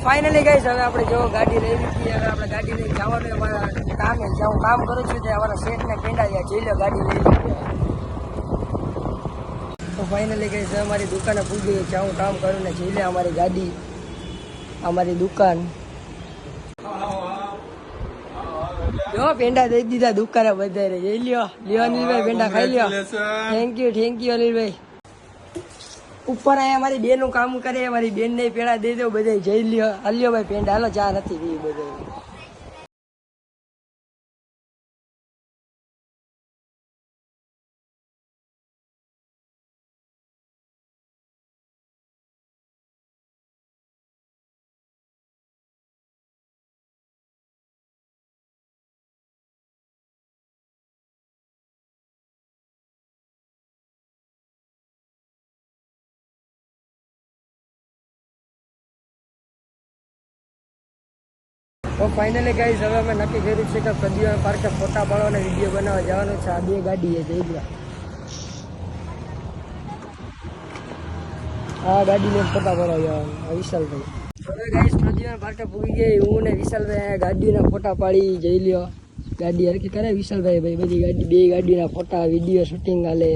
Finally ગઈ હવે આપણે જો ગાડી લઈ લીધી. હવે આપણે ગાડી લઈને જવાનું અમારા કામે. જ્યાં હું કામ કરું છું ત્યાં અમારા શેઠને પેંડા જ્યાં જઈ લો ગાડી લઈ લીધી. તો ફાઇનલી ગઈ છે અમારી દુકાને પૂગી. જ્યાં હું કામ કરું ને જઈ લે અમારી ગાડી, અમારી દુકાન. જો પેંડા દઈ દીધા દુકાને બધા. જઈ લ્યો અનિલભાઈ, પેંડા ખાઈ લ્યો. થેન્ક યુ અનિલભાઈ. ઉપર અહીંયા અમારી બેન નું કામ કરે, અમારી બેન ને પેડા દઈ દો બધા. જઈ લ્યો હાલ્યો ભાઈ પેંડા. હાલો ચા નથી પી બધા. તો ફાઇનલી ગાઈસ હવે અમે નક્કી કર્યું છે કે પ્રદ્યુમન પાર્કે ફોટા પાડવાના વિડીયો બનાવવા જવાનું છે. આ બે ગાડી છે જઈ ગયા. આ ગાડી લઈને ફોટા પાડવા જવાનું વિશાલભાઈ. હવે ગાઈસ પ્રદ્યુમન પાર્કે પૂરી ગઈ. હું ને વિશાલભાઈ ગાડીના ફોટા પાડી. જઈ લ્યો ગાડી હરકી કરે વિશાલભાઈ. ભાઈ બધી ગાડી, બે ગાડીના ફોટા વિડીયો શૂટિંગ હાલે.